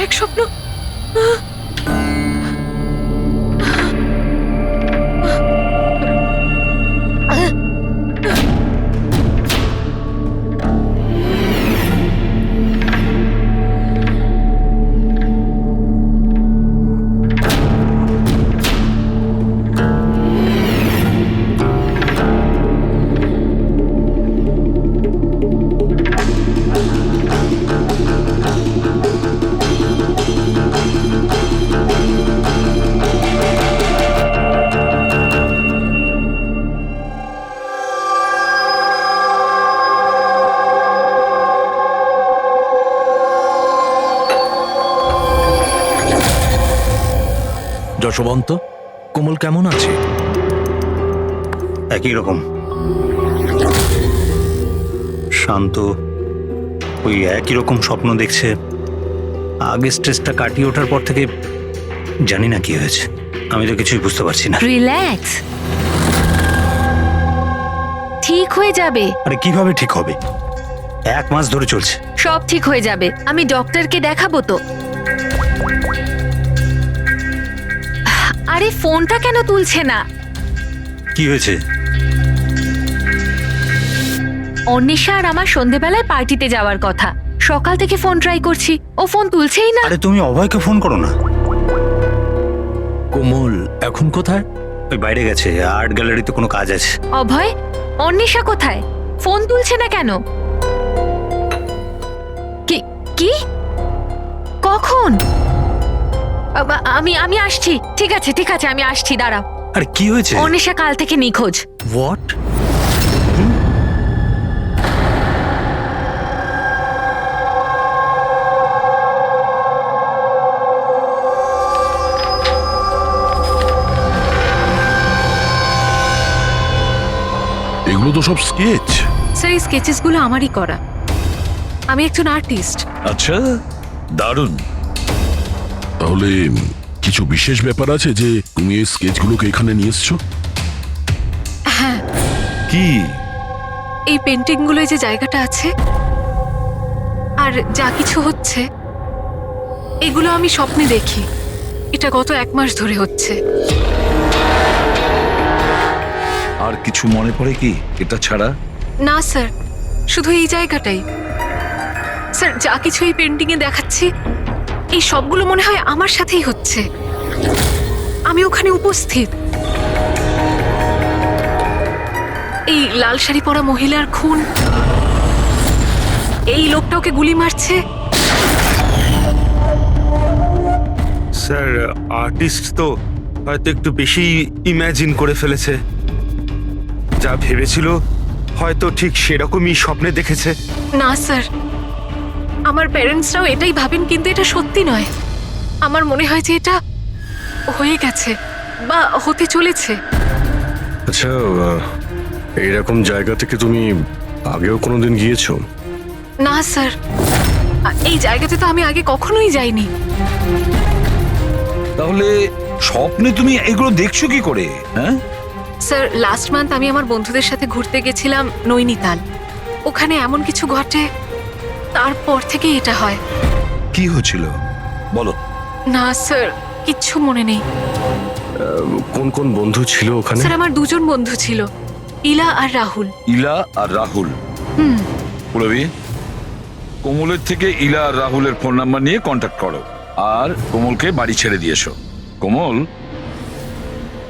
এক স্বপ্ন। যশবন্ত, কোমল কেমন আছে? একই রকম শান্ত, ওই একই রকম স্বপ্ন দেখছে। আগে স্ট্রেসটা কাটিয়ে ওঠার পর থেকে জানি না কি হয়েছে, আমি তো কিছুই বুঝতে পারছি না। রিল্যাক্স, ঠিক হয়ে যাবে। আরে কিভাবে ঠিক হবে? 1 মাস ধরে চলছে। সব ঠিক হয়ে যাবে, আমি ডক্টরকে দেখাবো তো। আরে ফোনটা কেন তুলছে না? কি হয়েছে? অন্বেষা আর আমার সন্ধেবেলায় পার্টিতে যাওয়ার কথা, সকাল থেকে ফোন ট্রাই করছি, ও ফোন তুলছেই না। আরে তুমি অভয়কে ফোন করো না। কোমল এখন কোথায়? ওই বাইরে গেছে, আর্ট গ্যালারিতে কোনো কাজ আছে। অভয়, অন্বেষা কোথায়? ফোন তুলছে না কেন? কি কি কখন? আমি আসছি। ঠিক আছে ঠিক আছে, আমি আসছি, দাঁড়াও। আরে কি হয়েছে? অন্বেষা কাল থেকে নিখোঁজ। হোয়াট? এগুলো তো সব স্কেচ। স্যার, এই স্কেচেসগুলো আমারই করা, আমি একজন আর্টিস্ট। আচ্ছা, দারুণ। তাহলে কিছু বিশেষ ব্যাপার আছে যে তুমি এই স্কেচগুলোকে এখানে নিয়ে এসছো? হ্যাঁ, কি? এই পেন্টিংগুলোয় যে জায়গাটা আছে আর যা কিছু হচ্ছে, এগুলো আমি স্বপ্নে দেখি। এটা গত 1 মাস ধরে হচ্ছে। আর কিছু মনে পড়ে কি এটা ছাড়া? না স্যার, শুধু এই জায়গাটাই। স্যার, যা কিছু এই পেন্টিংয়ে দেখাচ্ছি, এই সবগুলো মনে হয় আমার সাথেই হচ্ছে। আমি ওখানে উপস্থিত। এই লাল শাড়ি পরা মহিলার খুন, এই লোকটা ওকে গুলি মারছে। স্যার, আর্টিস্ট তো হয়তো একটু বেশি ইমাজিন করে ফেলেছে। যা ভেবেছিল হয়তো ঠিক সেরকমই স্বপ্নে দেখেছে। না স্যার, আমার প্যারেন্টসরাও এটাই ভাবেন, কিন্তু এটা সত্যি নয়। আমার মনে হয় যে এটা হয়ে গেছে বা হতে চলেছে। আচ্ছা, এইরকম জায়গা থেকে তুমি আগেও কোনোদিন গিয়েছো? না স্যার, এই জায়গাতে তো আমি আগে কখনোই যাইনি। তাহলে স্বপ্নে তুমি এগুলো দেখছো কি করে? হ্যাঁ, স্যার, লাস্ট মান্থ আমি আমার বন্ধুদের সাথে ঘুরতে গেছিলাম নৈনিতাল। ওখানে এমন কিছু ঘটে, তারপর থেকে এটা হয়। কি হয়েছিল বলো? না স্যার, কিচ্ছু মনে নেই। কোন কোন বন্ধু ছিল ওখানে? স্যার, আমার 2 জন বন্ধু ছিল, ইলা আর রাহুল। ইলা আর রাহুল? হুম। পুরবি, কোমলের থেকে ইলা আর রাহুলের ফোন নাম্বার নিয়ে কন্ট্যাক্ট করো আর কোমলকে বাড়ি ছেড়ে দিয়ে এসো। কোমল,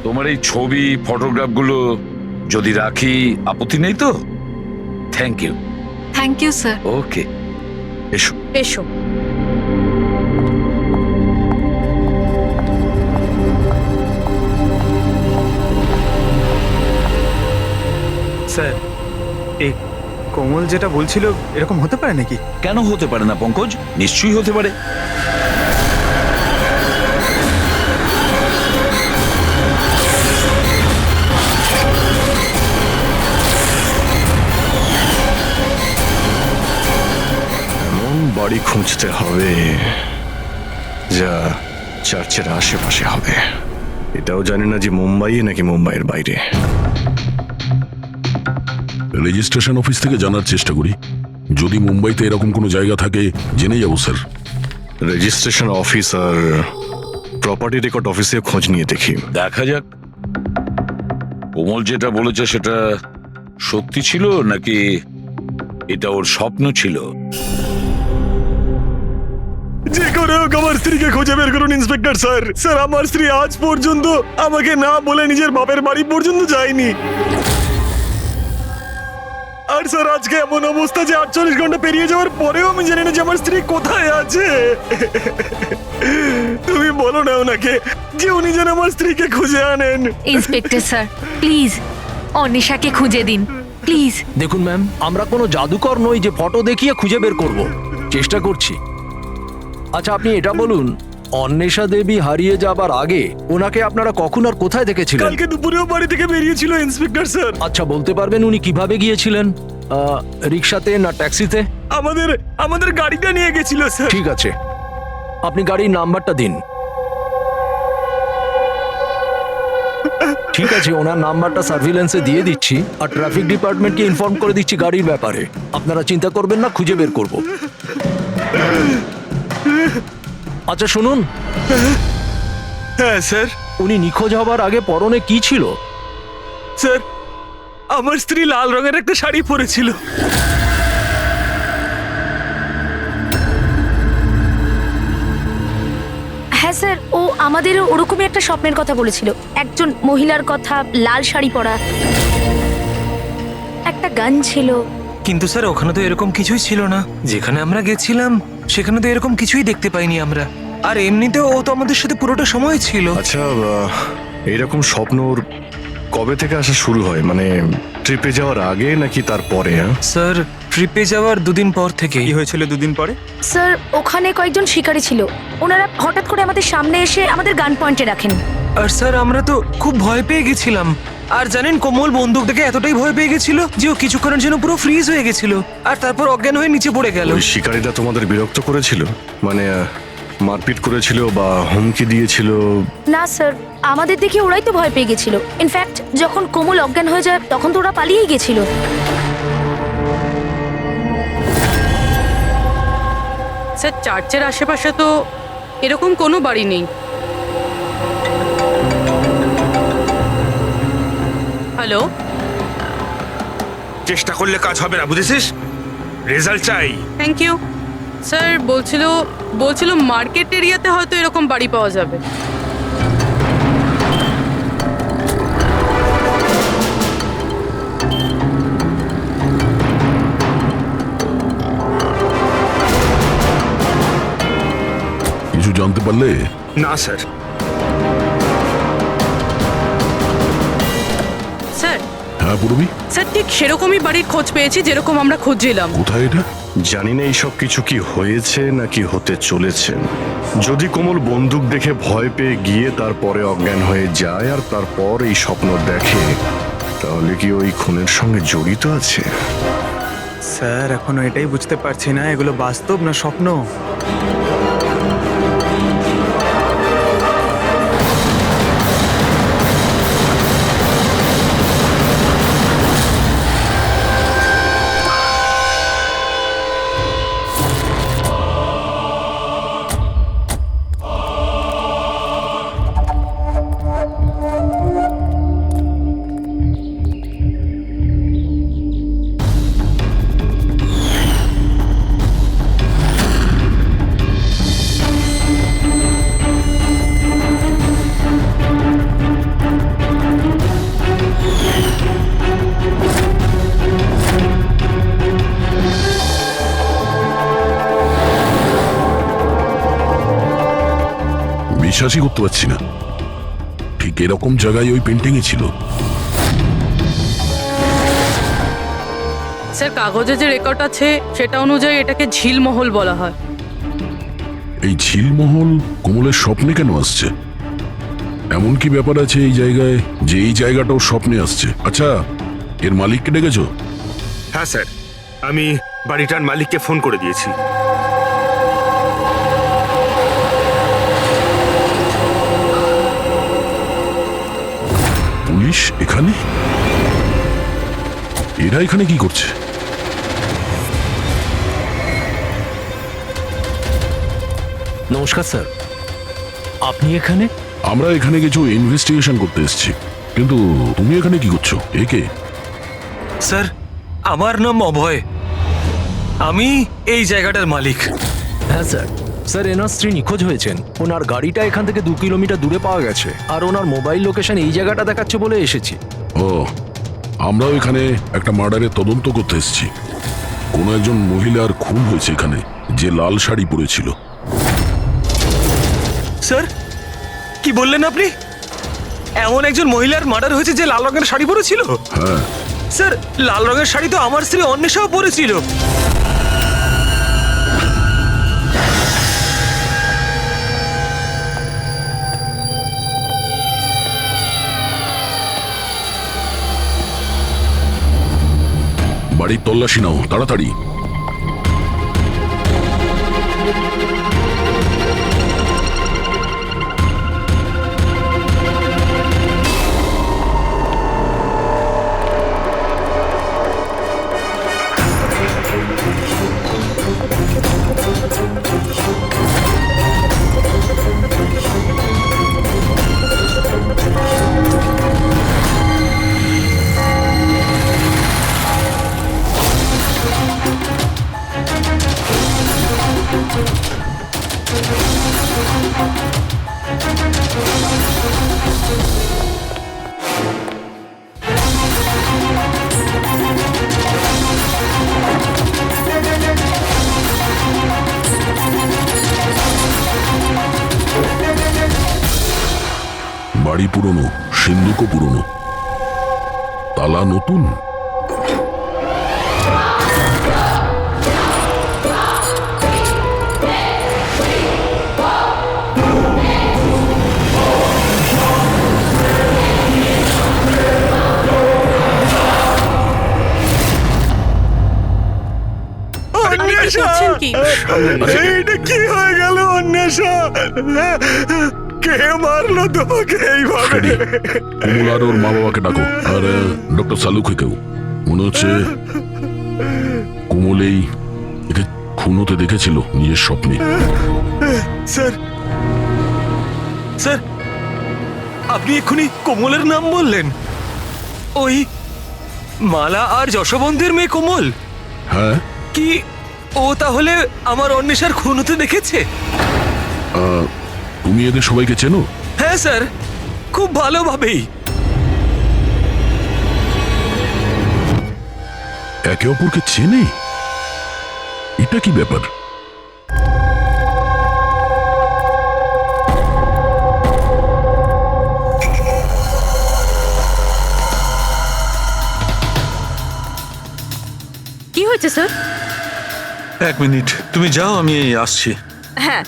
তোমার এই ছবি ফটোগ্রাফগুলো যদি রাখি, আপত্তি নেই তো? Thank you. Thank you sir. Okay, এসো। এসো। স্যার, এই কোমল যেটা বলছিল এরকম হতে পারে নাকি? কেন হতে পারে না পঙ্কজ? নিশ্চয়ই হতে পারে। এমন বাড়ি খুঁজতে হবে যা চার্চের আশেপাশে হবে। এটাও জানি না যে মুম্বাইয়ে নাকি মুম্বাইয়ের বাইরে। রেজিস্ট্রেশন অফিস থেকে জানার চেষ্টা করি, যদি মুম্বাইতে এরকম কোনো জায়গা থাকে জেনে যাবো স্যার। রেজিস্ট্রেশন অফিস আর প্রপার্টি রেকর্ড অফিসে খোঁজ নিয়ে দেখি। দেখা যাক কোমল যেটা বলেছে সেটা সত্যি ছিল নাকি এটা ওর স্বপ্ন ছিল। যে করে হোক আমার স্ত্রীকে খুঁজে বের করুন ইন্সপেক্টর স্যার। স্যার আমার স্ত্রী আজ পর্যন্ত আমাকে না বলে নিজের বাপের বাড়ি পর্যন্ত যায়নি। আর স্যার আজকে এমন অবস্থা যে 48 ঘন্টা পেরিয়ে যাওয়ার পরেও আমি জানি না যে আমার স্ত্রী কোথায় আছে। তুমি বলো না ওনাকে যে উনি যেন আমার স্ত্রীকে খুঁজে আনেন। ইন্সপেক্টর স্যার প্লিজ অনিশাকে খুঁজে দিন প্লিজ। দেখুন ম্যাম, আমরা কোনো জাদুকর নই যে ফটো দেখিয়ে খুঁজে বের করব। চেষ্টা করছি। আচ্ছা আপনি এটা বলুন, অন্বেষা দেবী হারিয়ে যাবার আগে ওনাকে আপনারা কখন আর কোথায় দেখেছিলেন? কালকে দুপুরেও বাড়ি থেকে বেরিয়েছিল ইন্সপেক্টর স্যার। আচ্ছা বলতে পারবেন উনি কিভাবে গিয়েছিলেন? রিক্সাতে না ট্যাক্সিতে? আমাদের গাড়িটা নিয়ে গেছিল স্যার। ঠিক আছে, আপনি গাড়ির নাম্বারটা দিন। ঠিক আছে, ওনার নাম্বারটা সার্ভিলেন্সে দিয়ে দিচ্ছি আর ট্রাফিক ডিপার্টমেন্টকে ইনফর্ম করে দিচ্ছি গাড়ির ব্যাপারে। আপনারা চিন্তা করবেন না, খুঁজে বের করব। আচ্ছা শুনুন, হ্যাঁ স্যার। উনি নিখোঁজ হবার আগে পরনে কি ছিল? স্যার আমার স্ত্রী লাল রঙের একটা শাড়ি পরেছিল। হ্যাঁ স্যার, ও আমাদের ওরকমই একটা স্বপ্নের কথা বলেছিল, একজন মহিলার কথা, লাল শাড়ি পরা, একটা গান ছিল। কিন্তু স্যার ওখানে তো এরকম কিছুই ছিল না। যেখানে আমরা গেছিলাম সেখানে তো এরকম কিছুই দেখতে পাইনি আমরা। আর এমনিতেও ও তো আমাদের সাথে পুরোটা সময় ছিল। আচ্ছা এইরকম স্বপ্ন ওর কবে থেকে আসা শুরু হয়? মানে ট্রিপে যাওয়ার আগে নাকি তারপরে? স্যার ট্রিপে যাওয়ার দুদিন পর থেকে। কি হয়েছিল দুদিন পরে? স্যার ওখানে কয়েকজন শিকারী ছিল, ওনারা হঠাৎ করে আমাদের সামনে এসে আমাদের গান পয়েন্টে রাখেন। আর স্যার আমরা তো খুব ভয় পেয়ে গেছিলাম। আর জানেন কোমল বন্দুক দেখে এতটাই ভয় পেয়ে গেছিল যে ও কিছুক্ষণের জন্য পুরো ফ্রিজ হয়ে গেছিল আর তারপর অজ্ঞান হয়ে নিচে পড়ে গেল। ওই শিকারীরা তোমাদের বিরক্ত করেছিল? মানে মারপিট করেছিল বা হুমকি দিয়েছিল? না স্যার, আমাদের দেখে ওরাই তো ভয় পেয়ে গেছিল। ইনফ্যাক্ট যখন কোমল অজ্ঞান হয়ে যায় তখন তো ওরা পালিয়েই গেছিল। স্যার চার্চের আশেপাশে তো এরকম কোনো বাড়ি নেই। হ্যালো, চেষ্টা করলে কাজ হবে না, বুঝেছিস? রেজাল্ট চাই। Thank you. স্যার বলছিল মার্কেট এরিয়াতে হয়তো এরকম বাড়ি পাওয়া যাবে। কিছু জানতে পারলে? না স্যার। স্যার হ্যাঁ পূর্বী, স্যার ঠিক সেরকমই বাড়ির খোঁজ পেয়েছি যেরকম আমরা খুঁজছিলাম। কোথায় এটা? জানি না এইসব কিছু কি হয়েছে নাকি হতে চলেছে। যদি কোমল বন্দুক দেখে ভয় পেয়ে গিয়ে তারপরে অজ্ঞান হয়ে যায় আর তারপর এই স্বপ্ন দেখে, তাহলে কি ওই খুনের সঙ্গে জড়িত আছে? স্যার এখনো এটাই বুঝতে পারছি না এগুলো বাস্তব না স্বপ্ন। বিশ্বাসই করতে পারছি না, ঠিক এরকম জায়গায় ওই পেন্টিংই ছিল। স্যার কাগজে যে রেকর্ড আছে সেটা অনুযায়ী এটাকে ঝিলমহল বলা হয়। এই ঝিলমহল কোমলের স্বপ্নে কেন আসছে? এমন কি ব্যাপার আছে এই জায়গায় যে এই জায়গাটাও স্বপ্নে আসছে? আচ্ছা এর মালিককে ডেকেছো? হ্যাঁ স্যার, আমি বাড়িটার মালিককে ফোন করে দিয়েছি। পুলিশ এখানে? এরা এখানে কি করছে? নমস্কার স্যার, আপনি এখানে? আমরা এখানে কিছু ইনভেস্টিগেশন করতে এসেছি, কিন্তু তুমি এখানে কি করছো? একে স্যার, আমার নাম অভয়। আমি এই জায়গাটার মালিক। হ্যাঁ স্যার। স্যার, এনার স্ত্রী নিখোঁজ হয়েছেন। ওনার গাড়িটা এখান থেকে 2 কিলোমিটার দূরে পাওয়া গেছে, আর ওনার মোবাইল লোকেশন এই জায়গাটা দেখাচ্ছে বলে এসেছি। ও, আমরাও এখানে একটা মার্ডারের তদন্ত করতে এসেছি। কোনো একজন মহিলার খুন হয়েছে এখানে, যে লাল শাড়ি পরেছিল। স্যার, কি বললেন আপনি? এমন একজন মহিলার মার্ডার হয়েছে যে লাল রঙের শাড়ি পরেছিল? হ্যাঁ, স্যার, লাল রঙের শাড়ি তো আমার স্ত্রী অন্বেষাও পরেছিল। বাড়ির তল্লাশি নাও তাড়াতাড়ি। বাড়ি পুরনো, সিন্ধুকও পুরনো, তালা নতুন। করছেন কি? এইটা কি হয়ে গেল অন্বেষা? কে মারলো তোমাকে এইভাবে? ফ্রেডি, কমল আর ওর মা বাবাকে ডাকো, আর ডক্টর সালুকে কেউ। মনে হচ্ছে কোমল একে খুন হতে দেখেছিল নিজের স্বপ্নে। স্যার, স্যার, আপনি এক্ষুনি কোমলের নাম বললেন? ওই মালা আর যশবন্তের মেয়ে কোমল? হ্যাঁ, কি ও তাহলে আমার অন্বেষার খুন হতে দেখেছে? তুমি এদের সবাইকে চেনো? হ্যাঁ স্যার, খুব ভালোভাবেই। একে অপরকে চেনে? এটা কি ব্যাপার? কি হয়েছে স্যার? 1 মিনিট, তুমি যাও, আমি আসছি। হ্যাঁ।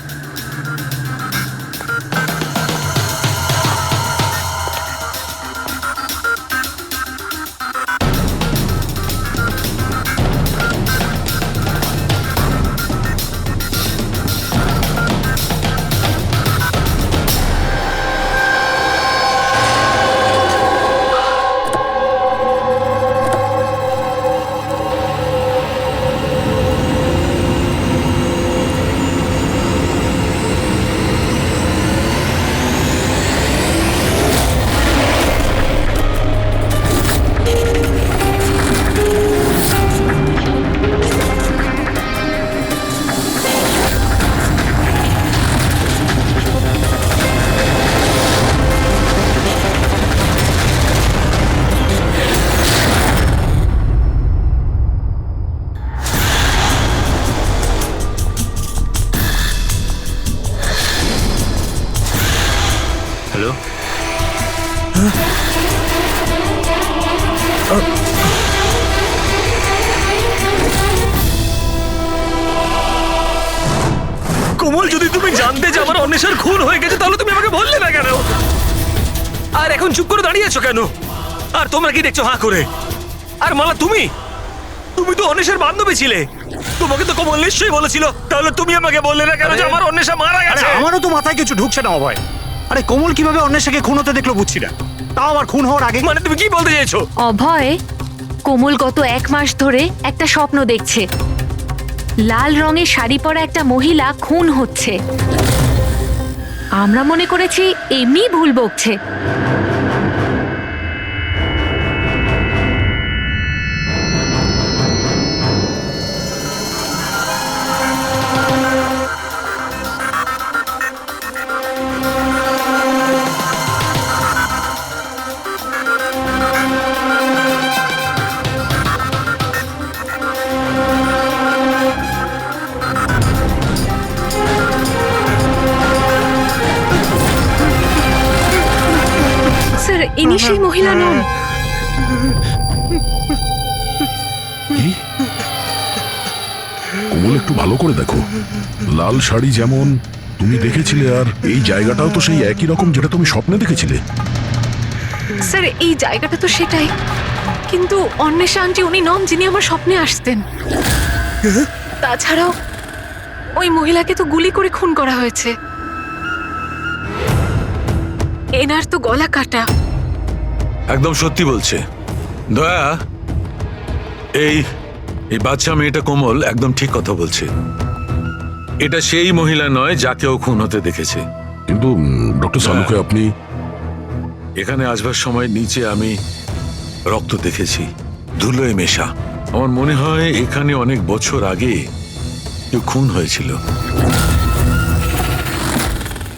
হ্যালো, কোমল, যদি তুমি জানতে যে আমার অন্বেষার খুন হয়ে গেছে তাহলে তুমি আমাকে বললে না কেন? আর এখন চুপ করে দাঁড়িয়ে আছো কেন? আর তোমরা কি দেখছো হাঁ করে? আর মালা, তুমি তো অন্বেষার বান্ধবী ছিলে। তোমাকে তো কোমল নিশ্চয়ই বলেছিল, তাহলে তুমি আমাকে বললে না কেন যে আমার অন্বেষা মারা গেছে? আমারও তো মাথায় কিছু ঢুকছে না অভয়। আরে কোমল কিভাবে অন্বেষাকে খুন হতে দেখলো বুঝছি না, তাও আবার খুন হওয়ার আগে। মানে তুমি কি বলতে চাইছো? অভয়, কোমল গত 1 মাস ধরে একটা স্বপ্ন দেখছে। লাল রঙের শাড়ি পরা একটা মহিলা খুন হচ্ছে। আমরা মনে করেছি এমনি ভুল বকছে। স্যার ইনি সেই মহিলা নন। কি? কোমল, একটু ভালো করে দেখো। লাল শাড়ি যেমন তুমি দেখেছিলে, আর এই জায়গাটাও তো সেই একই রকম যেটা তুমি স্বপ্নে দেখেছিলে। স্যার এই জায়গাটা তো সেটাই, কিন্তু অন্বেষা আন্টি উনি নন যিনি আমার স্বপ্নে আসতেন। তাছাড়াও ওই মহিলাকে তো গুলি করে খুন করা হয়েছে। এনার তো গলা কাটা। একদম সত্যি বলছে দয়া। এই এই বাচ্চা মেয়েটা কোমল একদম ঠিক কথা বলছে। এটা সেই মহিলা নয় যাকে ও খুন হতে দেখেছে। কিন্তু ডক্টর সালুকে আপনি এখানে আসবার সময় নিচে আমি রক্ত দেখেছি, ধুলোয় মেশা। আমার মনে হয় এখানে অনেক বছর আগে কেউ খুন হয়েছিল।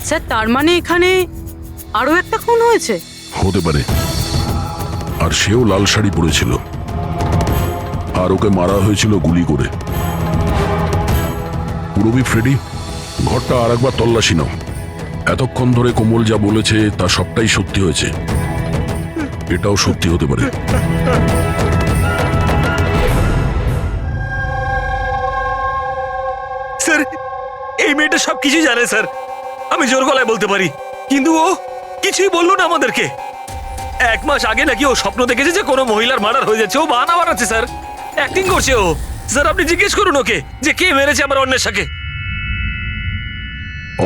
স্যার তার মানে এখানে আরো একটা খুন হয়েছে? হতে পারে। আর সেও লাল শাড়ি পরেছিল, আর ওকে মারা হয়েছিল গুলি করে। পুরবি ফ্রেডি, ঘরটা আর একবার তল্লাশি নাও। এতক্ষণ ধরে কোমল যা বলেছে তা সবটাই সত্যি হয়েছে। এটাও সত্যি হতে পারে। স্যার এই মেয়েটা সবকিছু জানে স্যার, আমি জোর গলায় বলতে পারি, কিন্তু ও কিছুই বললো না আমাদেরকে। 1 মাস আগে নাকি ও স্বপ্ন দেখেছে যে কোনো মহিলার মার্ডার হয়ে যাচ্ছে। ও বাহানা বানাচ্ছে স্যার, অ্যাক্টিং করছে ও। স্যার আপনি জিজ্ঞেস করুন ওকে যে কে মেরেছে আমার অন্বেষাকে।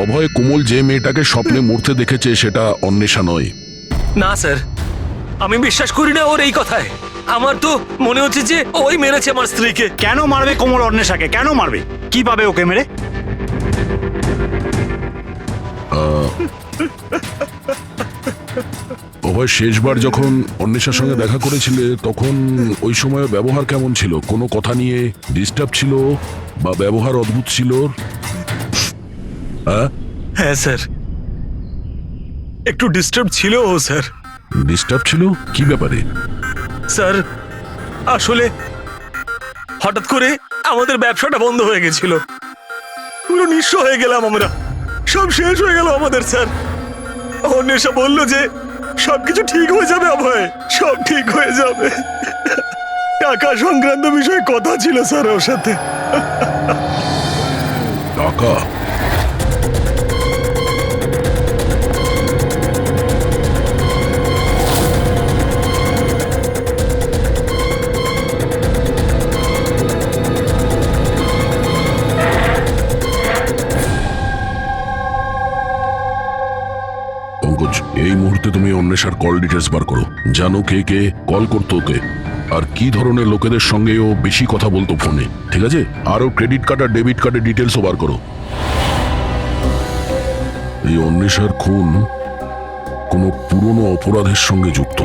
অভয়, কোমল যে মেয়েটাকে স্বপ্নে মরতে দেখেছে সেটা অন্বেষা নয়। না স্যার, আমি বিশ্বাস করি না ওর এই কথায়। আমার তো মনে হচ্ছে যে ওই মেরেছে আমার স্ত্রীকে। কেন মারবে কোমল অন্বেষাকে? কেন মারবে? কি পাবে ওকে মেরে? অভয়, শেষবার যখন অন্বেষার সঙ্গে দেখা করেছিলে তখন ওই সময় ব্যবহার কেমন ছিল? কোনো কথা নিয়ে ডিস্টার্ব ছিল বা ব্যবহার অদ্ভুত ছিল? হ্যাঁ স্যার, একটু ডিস্টার্ব ছিল ও স্যার। ডিস্টার্ব ছিল? কি ব্যাপারে? স্যার আসলে হঠাৎ করে আমাদের ব্যবসাটা বন্ধ হয়ে গেছিল, পুরো নিঃস্ব হয়ে গেলাম আমরা, সব শেষ হয়ে গেল আমাদের। স্যার অন্বেষা বলল যে সবকিছু ঠিক হয়ে যাবে অভয়, সব ঠিক হয়ে যাবে। টাকা সংক্রান্ত বিষয়ে কথা ছিল স্যার ওর সাথে। টাকা? পঙ্কজ, এই মুহূর্তে তুমি অন্বেষার কল ডিটেলস বার করো। জানো কে কে কল করতো ওকে, আর কি ধরনের লোকেদের সঙ্গে ও বেশি কথা বলতো ফোনে, ঠিক আছে? আরও ক্রেডিট কার্ড আর ডেবিট কার্ডের ডিটেলসও বার করো। এই অন্বেষার খুন কোনো পুরনো অপরাধের সঙ্গে যুক্ত।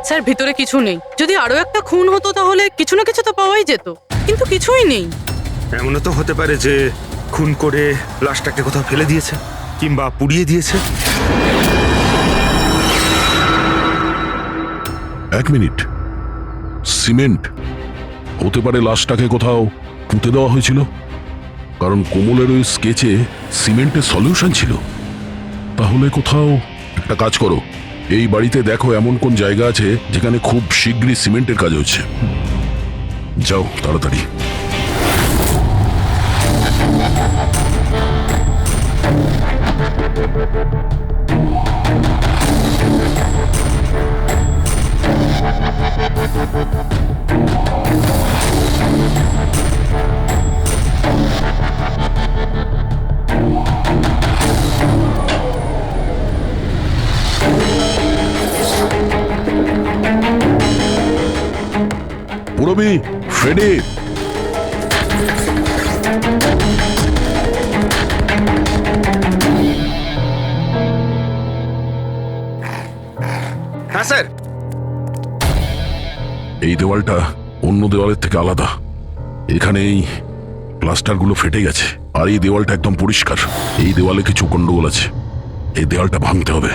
স্যার ভিতরে কিছু নেই। যদি আরো একটা খুন হতো তাহলে কিছু না কিছু তো পাওয়াই যেত, কিন্তু কিছুই নেই। এমনও তো হতে পারে যে খুন করে লাশটাকে কোথাও ফেলে দিয়েছে কিংবা পুড়িয়ে দিয়েছে। 1 মিনিট, সিমেন্ট হতে পারে লাশটাকে কোথাও পুঁতে দেওয়া হয়েছিল, কারণ কোমলের ওই স্কেচে সিমেন্টের সলিউশন ছিল। তাহলে কোথাও একটা কাজ করো, এই বাড়িতে দেখো এমন কোন জায়গা আছে যেখানে খুব শীঘ্রই সিমেন্টের কাজ হচ্ছে। যাও তাড়াতাড়ি। পুরবি, ফ্রেডি, হ্যাঁ স্যার। এই দেওয়ালটা অন্য দেওয়ালের থেকে আলাদা। এখানে এই প্লাস্টারগুলো ফেটে গেছে, আর এই দেওয়ালটা একদম পরিষ্কার। এই দেওয়ালে কিছু গন্ডগোল আছে, এই দেওয়ালটা ভাঙতে হবে।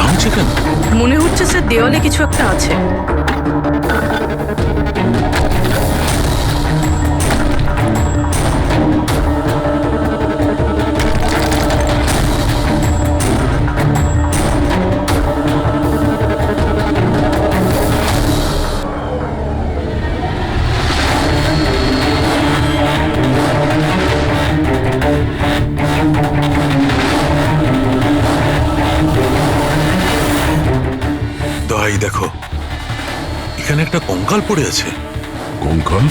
ভাঙছে কেন? মনে হচ্ছে স্যার দেওয়ালে কিছু একটা আছে। দহাই দেখো, এখানে একটা কঙ্কাল পড়ে আছে। কঙ্কাল?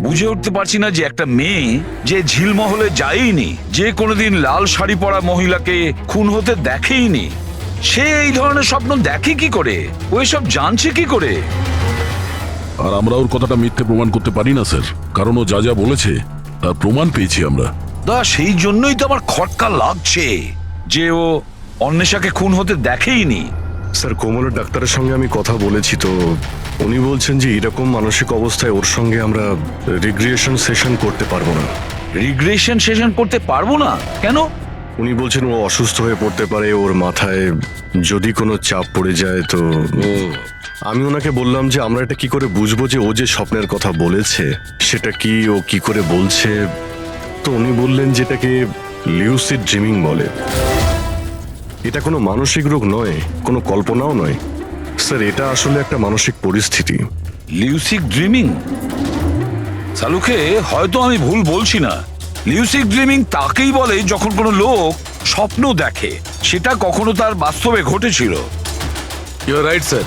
বুঝে উঠতে পারছি না যে একটা মেয়ে যে ঝিলমহলে যায়নি, যে কোনোদিন লাল শাড়ি পরা মহিলাকে খুন হতে দেখেইনি, সে এই ধরনের স্বপ্ন দেখে কি করে? ওই সব জানছে কি করে? আর আমরা ওর কথাটা মিথ্যে প্রমাণ করতে পারি না স্যার, কারণ ও যা যা বলেছে তার প্রমাণ পেয়েছি আমরা। সেই জন্যই তো আমার খটকা লাগছে যে ও অন্বেষাকে খুন হতে দেখেইনি। স্যার, কোমলের ডাক্তারের সঙ্গে আমি কথা বলেছি, তো উনি বলছেন যে এরকম মানসিক অবস্থায় ওর সঙ্গে আমরা রিগ্রেশন সেশন করতে পারবো না। রিগ্রেশন সেশন করতে পারবো না কেন? উনি বলছেন ও অসুস্থ হয়ে পড়তে পারে, ওর মাথায় যদি কোনো চাপ পড়ে যায়। তো আমি ওনাকে বললাম যে আমরা এটা কি করে বুঝবো যে ও যে স্বপ্নের কথা বলেছে সেটা কি, ও কি করে বলছে। তো উনি বললেন যেটাকে লিউসিড ড্রিমিং বলে। এটা কোনো মানসিক রোগ নয়, কোনো কল্পনাও নয় স্যার, এটা আসলে একটা মানসিক পরিস্থিতি। লিউসিড ড্রিমিং? সালুকে হয়তো আমি ভুল বলছি না। লিউসিড ড্রিমিং তাকেই বলে যখন কোনো লোক স্বপ্ন দেখে, সেটা কখনো তার বাস্তবে ঘটেছিল। ইউ আর রাইট স্যার,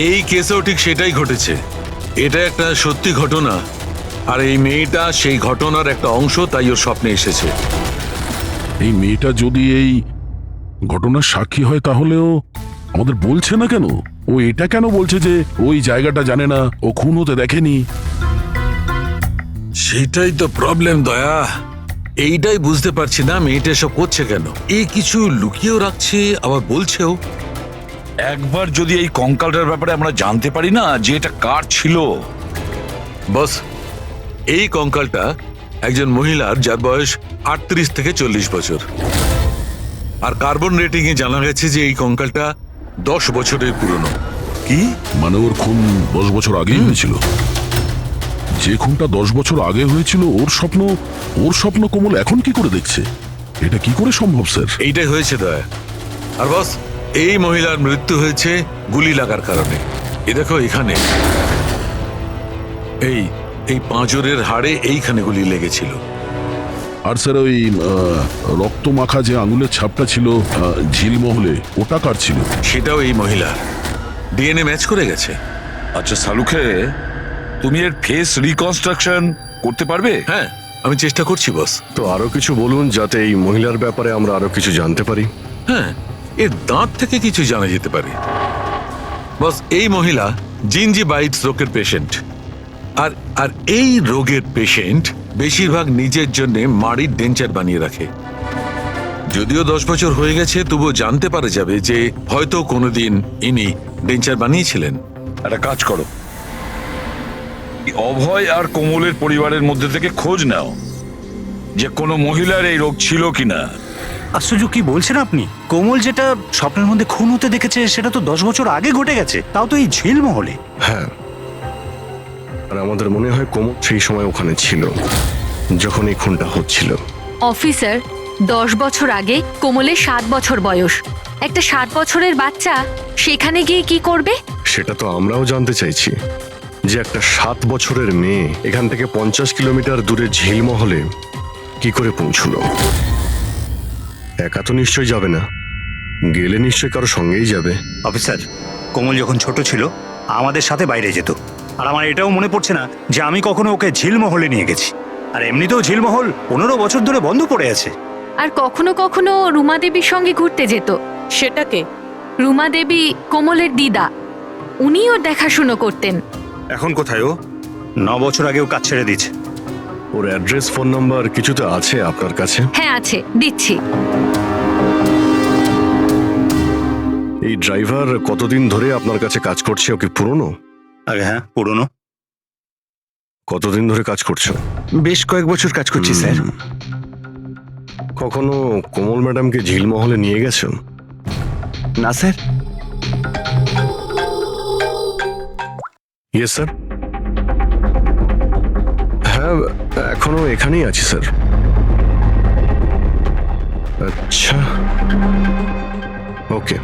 এই কেসেও ঠিক সেটাই ঘটেছে। এটা একটা সত্যি ঘটনা, আর এই মেয়েটা সেই ঘটনার একটা অংশ, তাই ওর স্বপ্নে এসেছে। এই মেয়েটা যদি এই ঘটনার সাক্ষী হয় তাহলেও আমাদের বলছে না কেন? ও এটা কেন বলছে যে ওই জায়গাটা জানে না, ও খুন হতে দেখেনি? সেটাই তো প্রবলেম দয়া, এইটাই বুঝতে পারছি না মেয়েটা এসব করছে কেন। এই কিছু লুকিয়েও রাখছে, আবার বলছেও। একবার যদি এই কঙ্কালটার ব্যাপারে আমরা জানতে পারি না যে এটা কার ছিল। বস, এই কঙ্কালটা একজন মহিলার, যার বয়স 38 থেকে 40 বছর। আর কার্বন রেটিং এ জানা গেছে যে এই কঙ্কালটা 10 বছরের পুরনো। কি মানে ওর খুন 10 বছর আগেই হয়েছিল? যে খুনটা 10 বছর আগে হয়েছিল ওর স্বপ্ন কোমল এখন কি করে দেখছে? এটা কি করে সম্ভব স্যার? এইটাই হয়েছে দয়া। আর বস, এই মহিলার মৃত্যু হয়েছে গুলি লাগার কারণে। এ দেখো এখানে, এই পাঁজরের হাড়ে এইখানে গুলি লেগেছিল। আর স্যার ওই রক্ত মাখা যে আঙুলের ছাপটা ছিল ঝিলমহলে, ওটা কার ছিল? সেটাও এই মহিলার। ডিএনএ ম্যাচ করে গেছে। আচ্ছা সালুকে, তুমি এর ফেস রিকনস্ট্রাকশন করতে পারবে? হ্যাঁ, আমি চেষ্টা করছি বস। তো আরো কিছু বলুন যাতে এই মহিলার ব্যাপারে আমরা আরো কিছু জানতে পারি। হ্যাঁ, এর দাঁত থেকে কিছু জানা যেতে পারে। বস, এই মহিলা জিঞ্জিভাইটিস রোগের পেশেন্ট। আর এই রোগের পেশেন্ট বেশিরভাগ নিজের জন্য মাড়ির ডেঞ্চার বানিয়ে রাখে। যদিও 10 বছর হয়ে গেছে, তবুও জানতে পারা যাবে যে হয়তো কোনোদিন ইনি ডেঞ্চার বানিয়েছিলেন। একটা কাজ করো, অভয় আর কোমলের পরিবারের মধ্যে থেকে খোঁজ নাও যে কোনো মহিলার এই রোগ ছিল কিনা। আশ্চর্য, কি বলছেন আপনি? কোমল যেটা স্বপ্নের মধ্যে খুন হতে দেখেছে সেটা তো 10 বছর আগে ঘটে গেছে, তাও তো এই ঝিলমহলে। হ্যাঁ, আর আমাদের মনে হয় কোমল সেই সময় ওখানে ছিল যখন এই খুনটা হচ্ছিল। অফিসার, 10 বছর আগে কোমলের 7 বছর বয়স। একটা 7 বছরের বাচ্চা সেখানে গিয়ে কি করবে? সেটা তো আমরাও জানতে চাইছি, যে একটা 7 বছরের মেয়ে এখান থেকে 50 কিলোমিটার দূরে ঝিলমহলে কি করে পৌঁছলো। একা তো নিশ্চয়ই যাবে না, গেলে নিশ্চয়ই কারো সঙ্গেই যাবে। অফিসার, কোমল যখন ছোট ছিল আমাদের সাথে বাইরে যেত, আর আমার এটাও মনে পড়ছে না যে আমি কখনো ওকে ঝিলমহলে নিয়ে গেছি। আর এমনিতেও ঝিলমহল 15 বছর ধরে বন্ধ পড়ে আছে। আর কখনো কখনো রুমা দেবীর সঙ্গে ঘুরতে যেত। সেটাকে রুমা দেবী কোমলের দিদা, উনি ওর দেখাশুনো করতেন। এখন কোথায় ও? 9 বছর আগেও কাজ ছেড়ে দিয়েছে। ওর অ্যাড্রেস, ফোন নাম্বার কিছু তো আছে আপনার কাছে? হ্যাঁ আছে, দিচ্ছি। এই ড্রাইভার কতদিন ধরে আপনার কাছে কাজ করছে? ওকে পুরনো? আগে হ্যাঁ, পুরনো। কতদিন ধরে কাজ করছো? বেশ কয়েক বছর কাজ করছি স্যার। কখনো কোমল ম্যাডামকে ঝিলমহলে নিয়ে গেছো? না স্যার। Yes sir. হ্যাঁ, এখনো এখানেই আছি স্যার। আচ্ছা, ওকে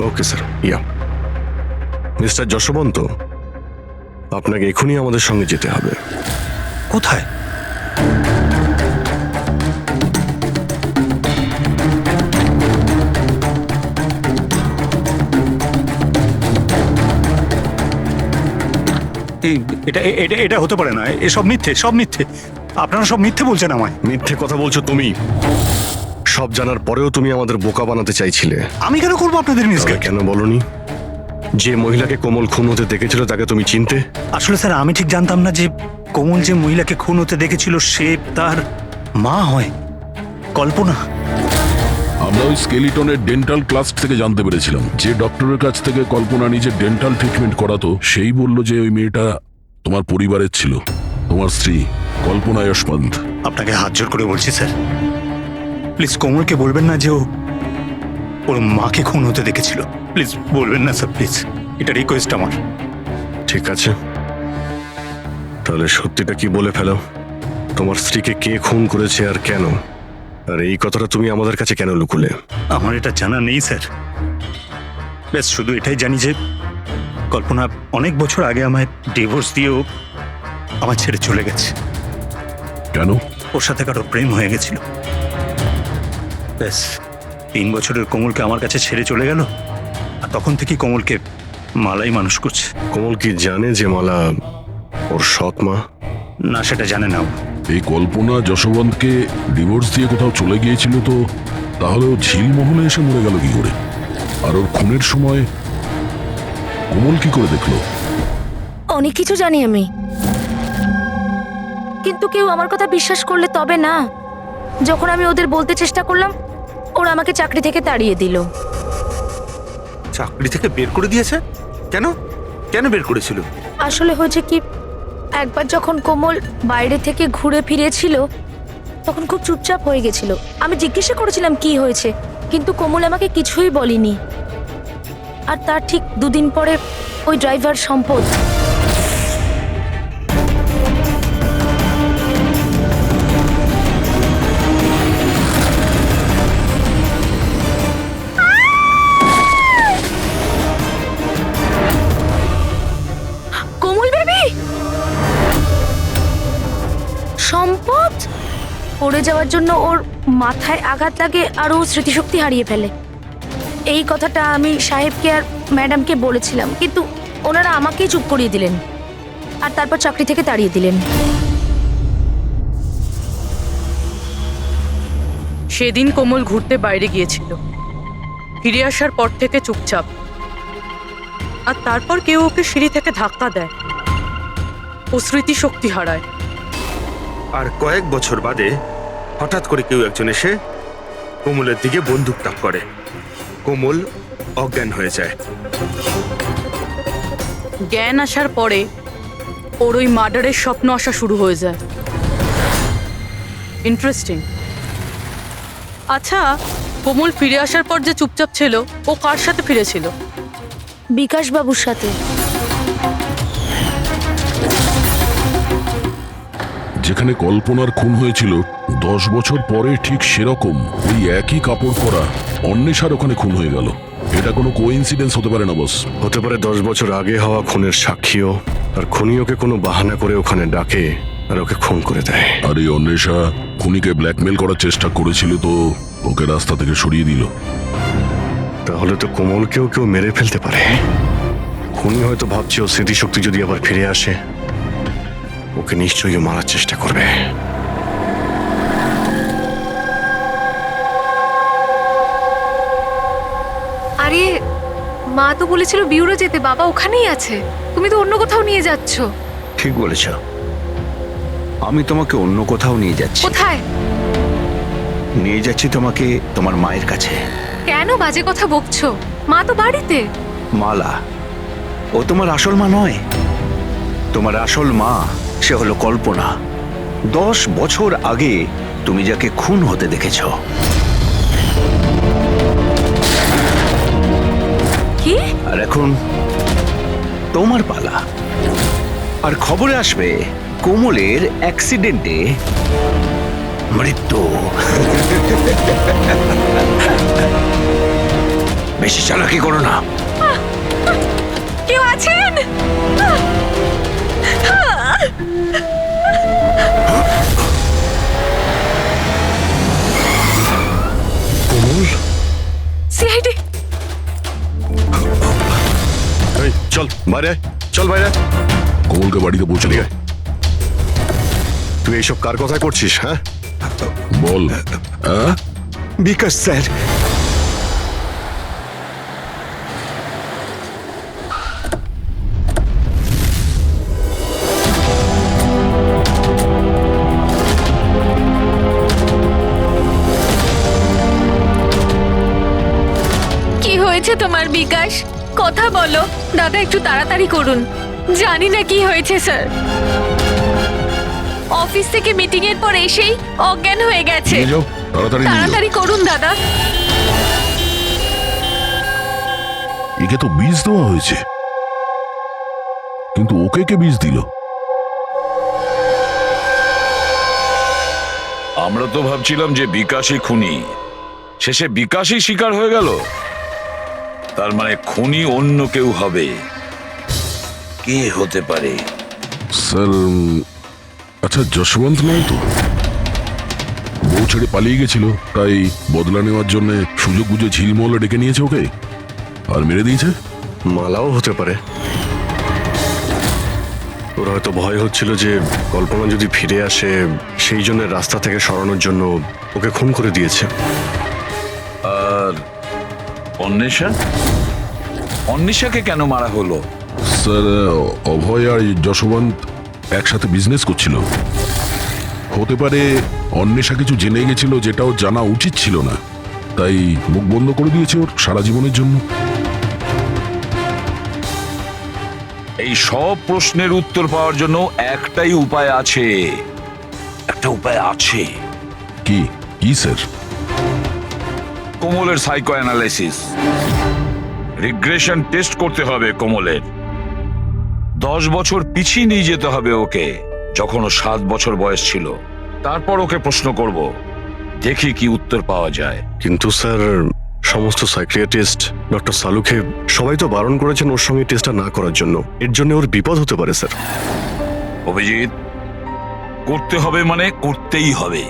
ওকে স্যার। ইয়া মিস্টার যশবন্ত, আপনাকে এখনই আমাদের সঙ্গে যেতে হবে। কোথায়? এটা এটা এটা হতে পারে না, এসব মিথ্যে, সব মিথ্যে। আপনারা সব মিথ্যে বলছেন আমায়। মিথ্যে কথা বলছো তুমি। সব জানার পরেও তুমি আমাদের বোকা বানাতে চাইছিলে। আমি কেন করবো আপনাদের মিসগাইড? কেন বলনি যে মহিলাকে কোমল খুন হতে দেখেছিল তাকে তুমি চিনতে? আসলে স্যার, আমি ঠিক জানতাম না যে কোমল যে মহিলাকে খুন হতে দেখেছিল সে তার মা হয়, কল্পনা। আমরা ওই স্কেলিটনের ডেন্টাল ক্লাস থেকে জানতে পেরেছিলাম, যে ডক্টরের কাছ থেকে কল্পনা নিজের ডেন্টাল ট্রিটমেন্ট করাতো সেই বলল যে ওই মেয়েটা তোমার পরিবারের ছিল, তোমার স্ত্রী কল্পনা যশবন্ত। আপনাকে হাত জোর করে বলছি স্যার, প্লিজ কোমলকে বলবেন না যে ও ওর মাকে খুন হতে দেখেছিল। প্লিজ বলবেন না স্যার, প্লিজ, এটা রিকোয়েস্ট আমার। ঠিক আছে, তাহলে সত্যিটা কি বলে ফেলো। তোমার স্ত্রীকে কে খুন করেছে আর কেন? আর এই কথাটা তুমি আমাদের কাছে কেন লুকুলে? আমার এটা জানা নেই স্যার। ব্যাস শুধু এটাই জানি যে কল্পনা অনেক বছর আগে আমায় ডিভোর্স দিয়েও আমার ছেড়ে চলে গেছে। কেন? ওর সাথে কারো প্রেম হয়ে গেছিল। ব্যাস 3 বছরের কোমলকে আমার কাছে ছেড়ে চলে গেল, আর তখন থেকে কোমলকে মালাই মানুষ করছে। কোমল কি জানে যে মালা ওর সৎ মা? না, সেটা জানে না ও। এই কল্পনা যশবন্তকে ডিভোর্স দিয়ে কোথাও চলে গিয়েছিল, তো তাহলে ও ঝিলমহলে এসে মরে গেল কি করে? আর ওর খুনের সময় কোমল কি করে দেখলো? অনেক কিছু জানি আমি, কিন্তু কেউ আমার কথা বিশ্বাস করলে তবে না। যখন আমি ওদের বলতে চেষ্টা করলাম, ওরা আমাকে চাকরি থেকে তাড়িয়ে দিল। চাকরি থেকে বের করে দিয়েছে? কেন? কেন বের করেছিল? আসলে হয়েছে কি, একবার যখন কোমল বাইরে থেকে ঘুরে ফিরেছিল তখন খুব চুপচাপ হয়ে গেছিল। আমি জিজ্ঞাসা করেছিলাম কি হয়েছে, কিন্তু কোমল আমাকে কিছুই বলেনি। আর তার ঠিক 2 দিন পরে ওই ড্রাইভার সম্পদ সম্পদ পড়ে যাওয়ার জন্য ওর মাথায় আঘাত লাগে আর ও স্মৃতিশক্তি হারিয়ে ফেলে। এই কথাটা আমি সাহেবকে আর ম্যাডামকে বলেছিলাম, কিন্তু ওনারা আমাকেই চুপ করিয়ে দিলেন আর তারপর চাকরি থেকে তাড়িয়ে দিলেন। সেদিন কোমল ঘুরতে বাইরে গিয়েছিল, ফিরে আসার পর থেকে চুপচাপ। আর তারপর কেউ ওকে সিঁড়ি থেকে ধাক্কা দেয়, ও স্মৃতিশক্তি হারায়। আর কয়েক বছর বাদে হঠাৎ করে কেউ একজন এসে কোমলের দিকে বন্দুক তাক করে। কোমল অজ্ঞান হয়ে যায়। জ্ঞান আসার পরে ওর ওই মার্ডারের স্বপ্ন আসা শুরু হয়ে যায়। ইন্টারেস্টিং। আচ্ছা, কোমল ফিরে আসার পর যে চুপচাপ ছিল, ও কার সাথে ফিরেছিল? বিকাশ বাবুর সাথে। যেখানে কল্পনার খুন হয়েছিল 10 বছর পরে ঠিক সেরকম ওই একই কাপড় পরা অন্বেষার ওখানে খুন হয়ে গেল। এটা কোনো কোইন্সিডেন্স হতে পারে না বস। হতে পারে 10 বছর আগে হওয়া খুনের সাক্ষীও, আর খুনি ওকে কোনো বাহানা করে ওখানে ডাকে আর ওকে খুন করে দেয়। আর এই অন্বেষা খুনিকে ব্ল্যাকমেল করার চেষ্টা করেছিল, তো ওকে রাস্তা থেকে সরিয়ে দিল। তাহলে তো কোমলকেও কেউ মেরে ফেলতে পারে। খুনি হয়তো ভাবছে ও স্মৃতিশক্তি যদি আবার ফিরে আসে, ওকে নিশ্চয়ই মারার চেষ্টা করবে। আরে মা তো বলেছিল বিউরো যেতে, বাবা ওখানেই আছে। তুমি তো অন্য কোথাও নিয়ে যাচ্ছ। ঠিক বলেছ, আমি তোমাকে অন্য কোথাও নিয়ে যাচ্ছি। কোথায় নিয়ে যাচ্ছি তোমাকে তোমার মায়ের কাছে। কেন বাজে কথা বকছো? মা তো বাড়িতে। মালা, ও তোমার আসল মা নয়। তোমার আসল মা সে হলো কল্পনা। 10 বছর আগে তুমি যাকে খুন হতে দেখেছ। কি? আর এখন তোমার পালা। আর খবরে আসবে কোমলের অ্যাক্সিডেন্টে মৃত্যু। বেশি চালাকি করো না। কেউ আছেন? কোমল, সিআইডি। এই চল বাইরে আয়, চল বাইরে আয়। কোমলকে বাড়িতে পৌঁছে দিয়ে তুই এইসব কার কথা করছিস? হ্যাঁ, বল। হ্যাঁ, বিকাশ স্যার। কি হয়েছে তোমার বিকাশ? কথা বলো দাদা, একটু তাড়াতাড়ি করুন। জানি না কি হয়েছে স্যার। অফিস থেকে মিটিং এর পর এসেই অজ্ঞান হয়ে গেছে। নিয়ে যাও, তাড়াতাড়ি নিয়ে যাও। তাড়াতাড়ি করুন দাদা। একে তো বীজ দেওয়া হয়েছে, কিন্তু ওকে কে বীজ দিল? আমরা তো ভাবছিলাম যে বিকাশই খুনি, শেষে বিকাশই শিকার হয়ে গেল। তার মানে খুনি অন্য কেউ হবে। কে হতে পারে? স্যার, আচ্ছা যশবন্ত নয় তো? বউ ছেড়ে পালিয়ে গেছিল, তাই বদলা নেওয়ার জন্য সুযোগ বুঝে ঝিলমহলে ডেকে নিয়েছে ওকে আর মেরে দিয়েছে। মালাও হতে পারে। ওর হয়তো ভয় হচ্ছিল যে কল্পনা যদি ফিরে আসে, সেই জন্য রাস্তা থেকে সরানোর জন্য ওকে খুন করে দিয়েছে। আর অন্বেষা? অন্বেষাকে কেন মারা হলো? স্যার, অভয় আর যশবন্ত একসাথে বিজনেস করছিল। হতে পারে অন্বেষা কিছু জেনে গেছিল যেটা ওর জানা উচিত ছিল না, তাই মুখ বন্ধ করে দিয়েছে ওর সারা জীবনের জন্য। এই সব প্রশ্নের উত্তর পাওয়ার জন্য একটাই উপায় আছে। একটা উপায় আছে। কি কি স্যার? কোমলের সাইকো অ্যানালাইসিস, রিগ্রেশন টেস্ট করতে হবে কোমলের। 10 বছর পিছিয়ে নিয়ে যেতে হবে ওকে, যখন ও 7 বছর বয়স ছিল। তারপর ওকে প্রশ্ন করব, দেখি কি উত্তর পাওয়া যায়। কিন্তু স্যার, সমস্ত সাইকিয়াট্রিস্ট, ডক্টর সালুকে সবাই তো বারণ করেছেন ওর সঙ্গে টেস্টটা না করার জন্য। এর জন্য ওর বিপদ হতে পারে স্যার। অভিজিৎ, করতে হবে মানে করতেই হবে,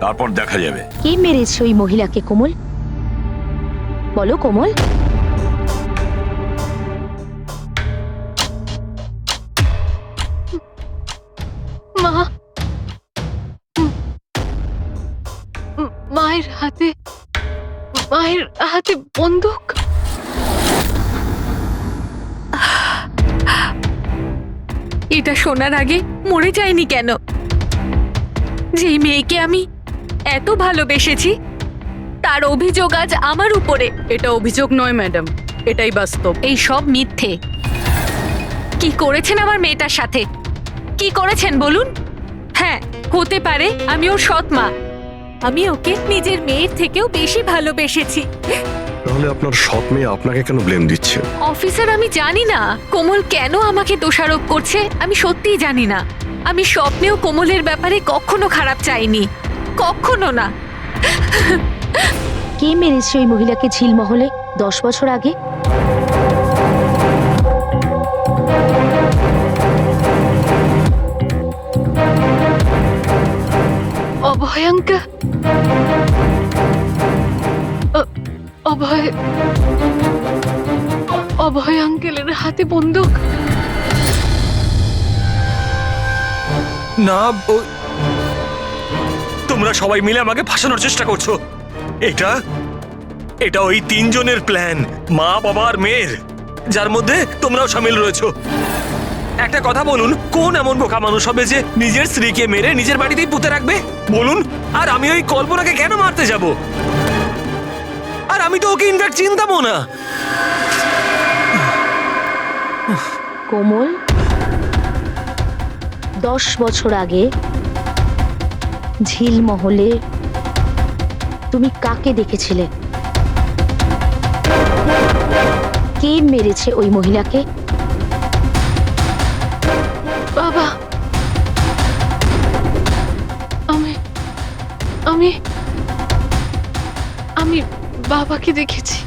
তারপর দেখা যাবে। কে মেরেছে ওই মহিলাকে কোমল? বলো কোমল। মা, মায়ের হাতে বন্দুক। এটা শোনার আগে মরে যায়নি কেন? যেই মেয়েকে আমি এত ভালোবেসেছি, তার অভিযোগ আজ আমার উপরে। এটা অভিযোগ নয় ম্যাডাম, এটাই বাস্তব। এই সব মিথ্যে। কি করেছেন আমার মেয়েটার সাথে? কি করেছেন বলুন? হ্যাঁ, হতে পারে আমি ওর সৎ মা, আমি ওকে নিজের মেয়ের থেকেও বেশি ভালোবেসেছি। তাহলে আপনার সৎ মেয়ে আপনাকে কেন ব্লেম দিচ্ছে? অফিসার, আমি জানি না কোমল কেন আমাকে দোষারোপ করছে। আমি সত্যিই জানি না। আমি স্বপ্নেও কোমলের ব্যাপারে কখনো খারাপ চাইনি, কখনো না। কে মেরেছে ওই মহিলাকে ঝিলমহলে 10 বছর আগে? অভয়ঙ্কা, অভয় অভয় আঙ্কেলের হাতে বন্দুক। না, তোমরা সবাই মিলে আমাকে ফাঁসানোর চেষ্টা করছো। এটা এটা ওই তিনজনের প্ল্যান, মা, বাবা আর মেয়ের, যার মধ্যে তোমরাও সামিল রয়েছো। একটা কথা বলুন, কোন এমন বোকা মানুষ হবে যে নিজের স্ত্রীকে মেরে নিজের বাড়িতেই পুঁতে রাখবে বলুন? আর আমি ওই কল্পনাকে কেন মারতে যাব? আর আমি তো ওকে ইনফ্যাক্ট চিনতামও না। কোমল 10 বছর আগে ঝিলমহলে তুমি কাকে দেখেছিলে? কে মেরেছে ওই মহিলাকে? বাবা, আমি আমি আমি বাবাকে দেখেছি।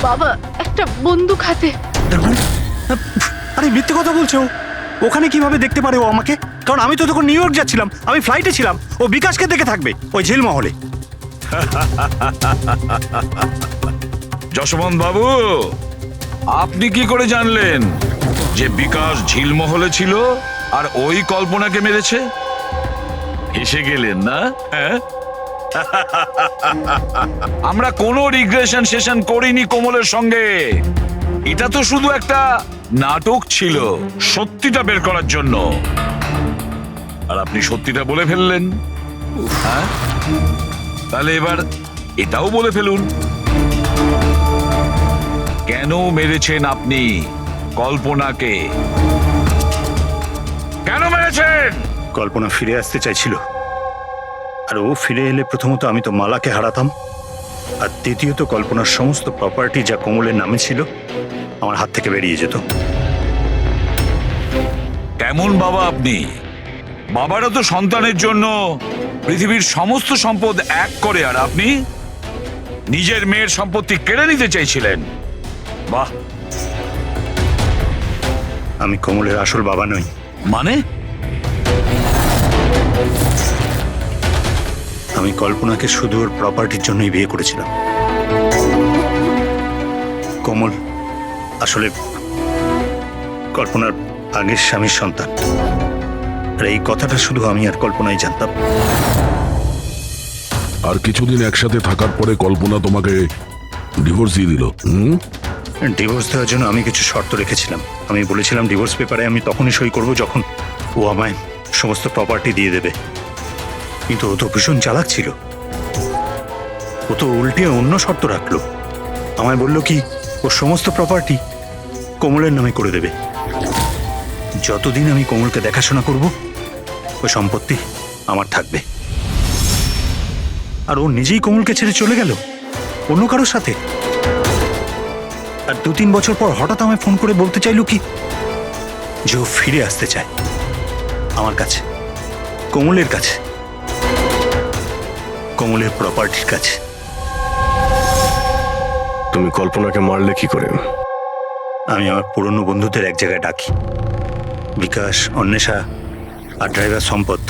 বাবা একটা বন্দুক হাতে। আরে মিথ্যে কথা বলছো। ওখানে কিভাবে দেখতে পারে ও আমাকে? কারণ আমি তো তখন নিউ ইয়র্ক যাচ্ছিলাম, আমি ফ্লাইটে ছিলাম। ও বিকাশকে দেখে থাকবে ওই ঝিলমহলে। যশবন্ত বাবু, আপনি কি করে জানলেন যে বিকাশ ঝিলমহলে ছিল আর ওই কল্পনাকে মেরেছে? এসে গেলেন না? হ্যাঁ, আমরা কোনো রিগ্রেশন সেশন করিনি কোমলের সঙ্গে। এটা তো শুধু একটা নাটক ছিল সত্যিটা বের করার জন্য। আর আপনি সত্যিটা বলে ফেললেন। হ্যাঁ, তাহলে এবার এটাও বলে ফেলুন, কেন মেরেছেন আপনি কল্পনাকে? কেন মেরেছেন? কল্পনা ফিরে আসতে চাইছিল, আর ও ফিরে এলে প্রথমত আমি তো মালাকে হারাতাম, আর দ্বিতীয়ত কল্পনার সমস্ত প্রপার্টি যা কোমলের নামে ছিল আমার হাত থেকে বেরিয়ে যেত। কেমন বাবা আপনি? বাবারা তো সন্তানের জন্য পৃথিবীর সমস্ত সম্পদ এক করে, আর আপনি নিজের মেয়ের সম্পত্তি কেড়ে নিতে চাইছিলেন। বাহ! আমি কোমলের আসল বাবা নই। মানে? আমি কল্পনাকে শুধু ওর প্রপার্টির জন্যই বিয়ে করেছিলাম। কোমল আসলে কল্পনার আগের স্বামীর সন্তান, আর এই কথাটা শুধু আমি আর কল্পনাই জানতাম। আর কিছুদিন একসাথে থাকার পরে কল্পনা তোমাকে ডিভোর্স দিয়ে দিল। ডিভোর্স দেওয়ার জন্য আমি কিছু শর্ত রেখেছিলাম। আমি বলেছিলাম ডিভোর্স পেপারে আমি তখনই সই করব যখন ও আমায় সমস্ত প্রপার্টি দিয়ে দেবে। কিন্তু ও তো ভীষণ চালাক ছিল। ও তো উল্টে অন্য শর্ত রাখলো। আমায় বলল কি ও সমস্ত প্রপার্টি কোমলের নামে করে দেবে। যতদিন আমি কোমলকে দেখাশোনা করব ওই সম্পত্তি আমার থাকবে। আর ও নিজেই কোমলকে ছেড়ে চলে গেল অন্য কারোর সাথে। আর 2-3 বছর পর হঠাৎ আমায় ফোন করে বলতে চাইলো কি যে ও ফিরে আসতে চায় আমার কাছে, কোমলের কাছে, কোমলের প্রপার্টির কাছে। তুমি কল্পনাকে মারলে কি করে? আমি আমার পুরনো বন্ধুদের এক জায়গায় ডাকি, বিকাশ, অন্বেষা আর ড্রাইভার সম্পদ।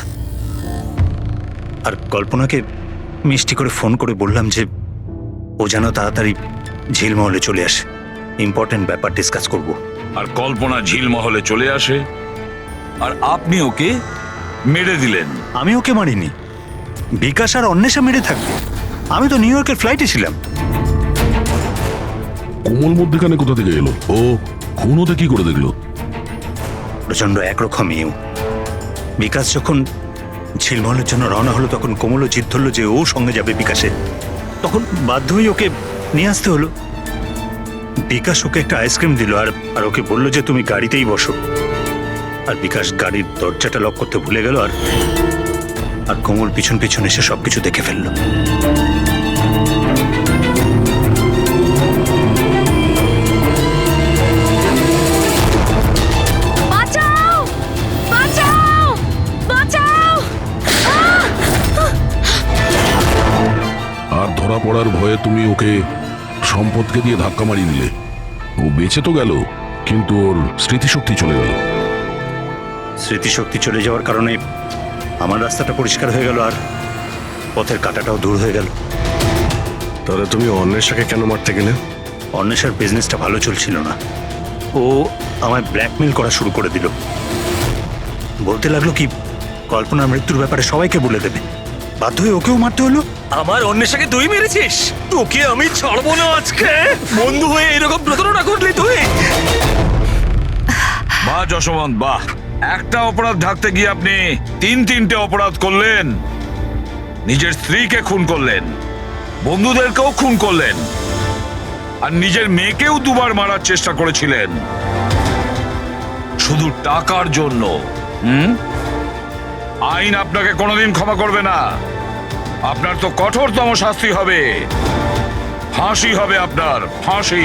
আর কল্পনাকে মিষ্টি করে ফোন করে বললাম যে ও যেন তাড়াতাড়ি ঝিলমহলে চলে আসে, ইম্পর্টেন্ট ব্যাপার ডিসকাস করব। আর কল্পনা ঝিলমহলে চলে আসে, আর আপনি ওকে মেরে দিলেন। আমি ওকে মারিনি, বিকাশ আর অন্বেষা মেরে থাকবে। আমি তো নিউ ইয়র্কের ফ্লাইটে ছিলাম। কোমল মধ্যেখানে কোথা থেকে এলো? ও খুন হতে কি করে দেখলো? প্রচন্ড একরকম মেয়েও। বিকাশ যখন ঝিলমহলের জন্য রওনা হলো তখন কোমলও জিদ ধরলো যে ও সঙ্গে যাবে বিকাশে। তখন বাধ্য হয়ে ওকে নিয়ে আসতে হলো। বিকাশ ওকে একটা আইসক্রিম দিল আর ওকে বললো যে তুমি গাড়িতেই বসো। আর বিকাশ গাড়ির দরজাটা লক করতে ভুলে গেল, আর কোমল পিছন পিছন এসে সবকিছু দেখে ফেললো। বাঁচাও বাঁচাও বাঁচাও! আর ধরা পড়ার ভয়ে তুমি ওকে সম্পদকে দিয়ে ধাক্কা মারিয়ে দিলে। ও বেঁচে তো গেল, কিন্তু ওর স্মৃতিশক্তি চলে গেল। স্মৃতিশক্তি চলে যাওয়ার কারণে আমার রাস্তাটা পরিষ্কার হয়ে গেল, আর পথের কাঁটাটাও দূর হয়ে গেল। তাহলে তুমি অন্বেষাকে কেন মারতে গেলে? অন্বেষার বিজনেসটা ভালো চলছিল না, ও আমায় ব্ল্যাকমেল করা শুরু করে দিল। বলতে লাগলো কি কল্পনার মৃত্যুর ব্যাপারে সবাইকে বলে দেবে। বাধ্য হয়ে ওকেও মারতে হলো। আমার অন্বেষাকে তুই মেরেছিস? তোকে আমি ছাড়বো না আজকে। বন্ধু হয়ে এরকম প্রতারণা করলি তুই? বাহ যশবন্ত, বাহ! একটা অপরাধ ঢাকতে গিয়ে আপনি তিনটে অপরাধ করলেন। নিজের স্ত্রীকে খুন করলেন, বন্ধুদেরকেও খুন করলেন, আর নিজের মেয়েকেও দুবার মারার চেষ্টা করেছিলেন শুধু টাকার জন্য। আইন আপনাকে কোনোদিন ক্ষমা করবে না। আপনার তো কঠোরতম শাস্তি হবে, ফাঁসি হবে আপনার, ফাঁসি।